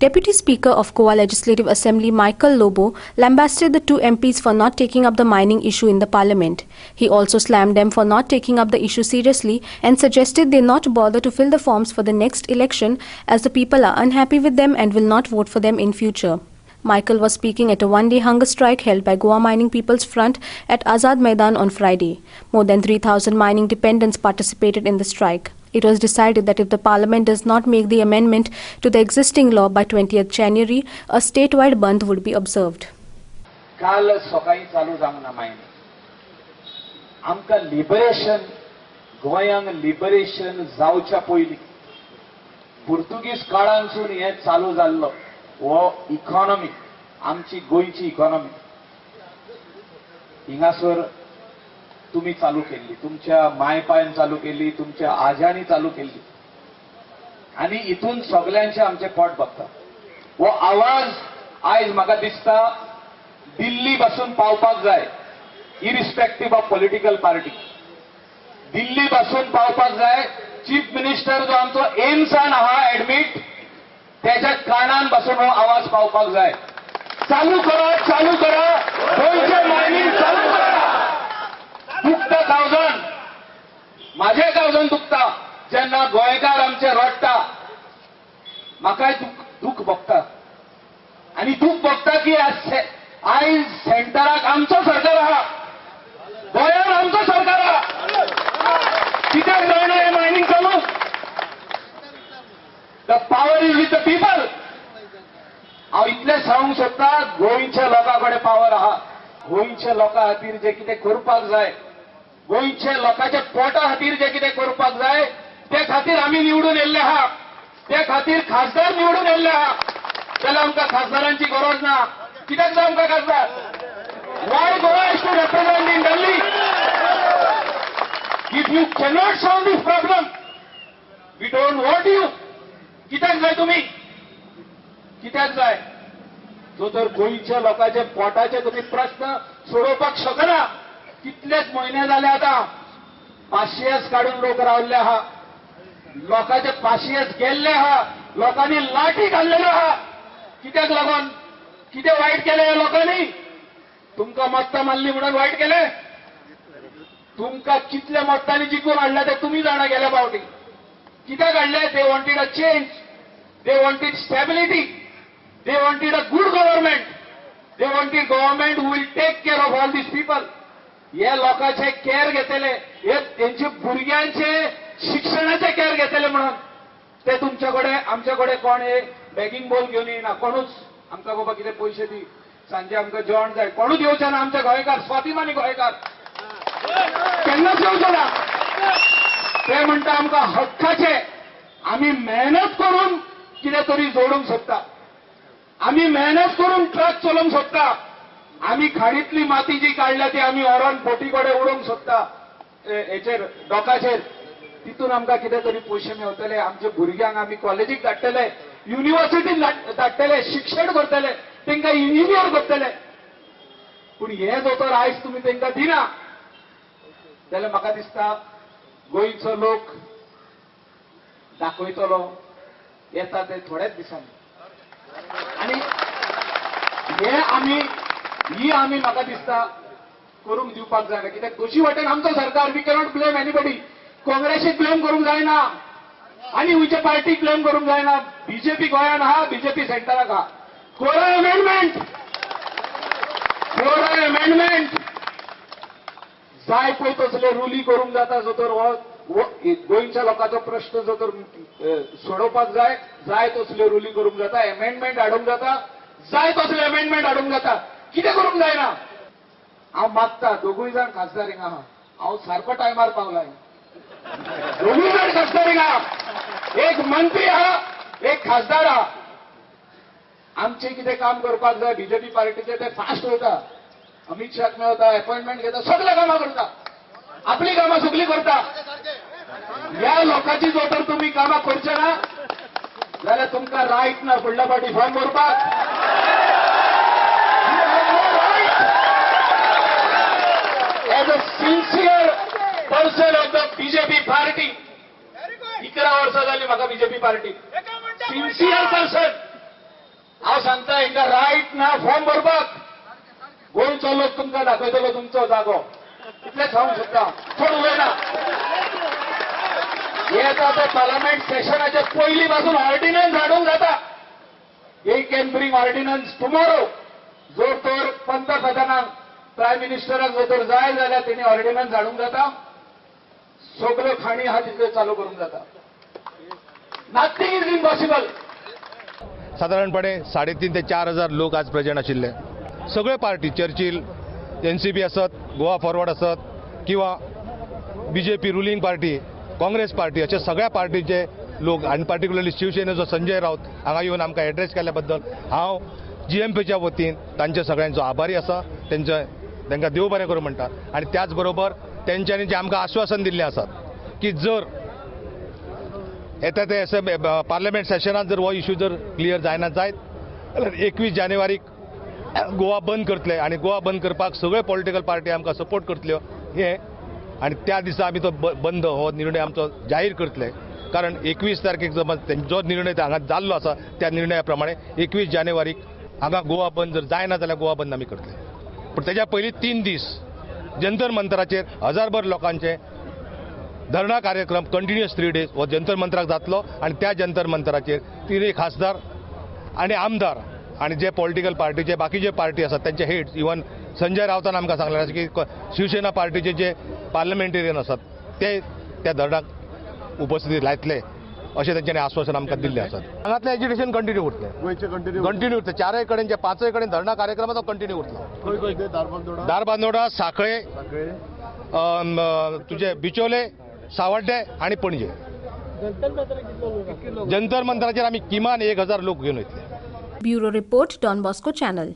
Deputy Speaker of Goa Legislative Assembly Michael Lobo lambasted the two MPs for not taking up the mining issue in the parliament. He also slammed them for not taking up the issue seriously and suggested they not bother to fill the forms for the next election as the people are unhappy with them and will not vote for them in future. Michael was speaking at a one-day hunger strike held by Goa Mining People's Front at Azad Maidan on Friday. More than 3,000 mining dependents participated in the strike. It was decided that if the Parliament does not make the amendment to the existing law by 20th January, a statewide bandh would be observed. काल सकाळी चालू जावंक ना mining. आमकां liberation गोंयांक liberation जावच्या पयलीं पुर्तुगीज काळांसून हे चालू जाल्लो हो इकॉनॉमी आमची गोंयची इकॉनॉमी हिंगासर तुम्ही चालू केली, तुमच्या मायपायन चालू केली, तुमच्या आज्यांनी चालू केली आणि इथून सगळ्यांचे आमचे पोट भरता. हो आवाज आयज म्हाका दिसता दिल्ली पासून पावपाक जाय, irrespective of political party. Delhi पासून पावपाक जाय. चीफ मिनिस्टर जो आमचो एम्सान आहा एडमिट त्याच्या कानान पासून हो आवाज पावपाक जाय. चालू करा, चालू करा, गोंयचे मायनींग चालू करा. दुखता गांवजन, माझे गांवजन दुखता जेन्ना गोंयकार आमचे रडटा. म्हाकाय दूख भोगता आणि दूख भोगता की आयज सेंटराक आमचो सरकार आहा, गोंयान आमचो सरकार आहा. कित्याक जायना हे मायनींग चालू? The power is with the people. हांव इतलें सांगूंक सोदता, गोंयच्या लोकां कडेन पॉवर आहा. गोंयच्या लोकां खातीर जे कितें करपाक जाय, गोंयच्या लोकांच्या पोटा खातीर जे कितें करपाक जाय ते खातीर आमी निवडून येयल्ले आहा. ते खातीर खासदार निवडून येयल्ले आहा. जाल्यार आमकां खासदारांची गरज ना. कित्याक जाय आमकां खासदार? Why Goa is to represent in Delhi? If you cannot solve this problem we don't want you. कित्याक जाय तुम्ही? कित्याक जाय? जो तर गोंयच्या लोकांचे पोटाचे तुम्ही प्रश्न सोडोवपाक शकना. कितलेच म्हयने जाले आता पाशियेस काढून लोक रावल्ले आहा, लोकांचे पाशियेस गेल्ले आहा, लोकांनी लाठी घाल्लेल्यो आहा. कित्याक लागून? कितें वायट केले ह्या लोकांनी? तुमकां मतां मारली म्हणून वायट केले? तुमकां कितले मतांनी जिखून हाडले ते तुमी जाणा गेल्या फावटी. कित्याक हाडले? They wanted a change, they wanted stability, they wanted a good government, they wanted government who will take care of all these people. हे लोकांचे केअर घेतले, हे त्यांचे भुरग्यांचे शिक्षणाचे केअर घेतले म्हणून ते तुमच्याकडे आमच्याकडे कोण हे बॅगिंग बोल घेऊन येईना. कोणूच आमकां बाबा कितें पयशे दी, सांजे आमकां जेवण जाय, कोणूच येवचे ना. आमचे गोंयकार, स्वाभिमानी गोंयकार केन्नाच येवचे ना. ते म्हणटा आमकां हक्काचे. आमी मेहनत करून कितें तरी जोडूंक सोदता. आमी मेहनत करून ट्रक चलोवंक सोदता. आमी खाडीतली माती जी काडल्या ती आमी व्हरोन फोटी कडेन उडोवंक सोदता हेचेर डॉकाचेर. तितून आमकां कितें तरी पयशे मेळटले. आमच्या भुरग्यांक आमी कॉलेजीक धाडटले, युनिव्हर्सिटीन धाडटले, शिक्षण करतले, तांकां इंजिनियर करतले. पूण हे जो तर आयज तुमी तांकां दिना जाल्यार म्हाका दिसता गोंयचो लोक दाखयतलो येता ते थोड्याच दिसांनी. आनी हे आमी म्हाका दिसता करूंक दिवपाक जायना. कित्याक दोशी वाटेन आमचो सरकार. We cannot blame anybody. काँग्रेसीक ब्लेम करूंक जायना आनी खंयच्या पार्टीक ब्लेम करूंक जायना. बीजेपी गोंयान आहा, बीजेपी सेंटराक आहा. कोरा अमेंडमेंट, कोरा अमेंडमेंट जाय पळय तसले रुली करूंक जाता. जो तर गोंयच्या लोकांचो प्रश्न जो तर सोडोवपाक जाय, जाय तसले रुली करूंक जाता, अमेंडमेंट हाडूंक जाता, जाय तसले अमेंडमेंट हाडूंक जाता. कितें करूंक जायना? हांव मागता दोगूय जाण खासदारीक आहा. हांव सारको टायमार पावलाय. दोगूय जाण खासदारीक आहा. एक मंत्री आहा, एक खासदार आहा. आमचे कितें काम करपाक जाय बीजेपी पार्टीचे ते फास्ट वयता. अमित शाक मेळटा, अपॉइंटमेंट घेता, सगळे कामां करता. आपली कामां सगळी करता. ह्या लोकांची जर तर तुम्ही कामां करचे ना जाल्यार तुमकां रायट ना फुडल्या फावटी फॉर्म भरपाक. As a sincere person of the BJP party 11 वर्सां जाली म्हाका बीजेपी पार्टी. सिन्सियर पर्सन हांव सांगता हिंगा रायट ना फॉर्म भरपाक गोंयचो लोक तुमकां दाखयतलो तुमचो जागो इतलेंच सांगूंक सोदता चड उलयना हे आता ते पार्लमेंट सेशनाचे पयलीं पासून ऑर्डिनन्स हाडूंक जाता हे कॅन ब्रिंग ऑर्डिनन्स टुमोरो जर तर पंतप्रधानाक प्रायम मिनिस्टराक जर तर जाय जाल्यार तेणी ऑर्डिनन्स हाडूंक जाता सगळ्यो खाणी आहा तितल्यो चालू करूंक जाता नथिंग इज इम्पॉसिबल साधारणपणे 3.5 ते 4,000 लोक आज प्रेझेंट आशिल्ले सगळे पार्टी चर्चिल एनसीपी असत गोवा फॉरवर्ड असत किंवा BJP ruling party Congress party अशा सगळ्या पार्टीचे लोक आणि पर्टिक्युलरली शिवसेनेचो संजय राऊत हांगा येवन आमकां एड्रेस केल्या बद्दल हांव जीएमपीच्या वतीन तांचे सगळ्यांचो आभारी आसा तांकां देव बरें करूं म्हणटा आणि त्याच बरोबर तेंच्यांनी जे आमकां आश्वासन दिल्लें आसात की जर येता ते पार्लमेंट सेशनात जर हो इश्यू जर क्लियर जायना जायत जाल्यार 21 जानेवारीक गोवा बंद करतले आणि गोवा बंद करपाक सगळे पॉलिटिकल पार्टी आमकां सपोर्ट करतल्यो हे आणि त्या दिसा आमी तो बंद हो निर्णय आमचो जाहीर करतले कारण 21 तारखेक जो निर्णय हांगा जाल्लो आसा त्या निर्णया प्रमाणे 21 जानेवारीक हांगा गोवा बंद जर जायना जाल्यार गोवा बंद आमी करतले पूण तेज्या पयलीं 3 दीस जंतर मंतराचेर हजारभर लोकांचे धरणा कार्यक्रम कंटिन्युअस 3 डेज हो जंतर मंतराक जातलो आणि त्या जंतर मंतराचेर 3 खासदार आणि आमदार आणि जे पॉलिटिकल पार्टीचे बाकीचे पार्टी आसात त्यांचे हेड्स इवन संजय रावतान आमकां सांगलें की शिवसेना पार्टीचे जे पार्लमेंटेरियन आसात ते त्या धरणाक उपस्थिती लायतले अशें तेंच्यांनी आश्वासन आमकां दिल्लें आसात हांगातलें एज्युकेशन कंटिन्यू उरतलें कंटिन्यू उरतलें 4 कडेन जे 5 कडेन धरणा कार्यक्रम तो कंटिन्यू उरतलो दारबांदोडा सांखळे तुझे बिचोले सावड्डे आणि पणजे जंतर मंतराचेर आमी किमान 1,000 लोक घेवन वयतले Bureau Report, Don Bosco Channel.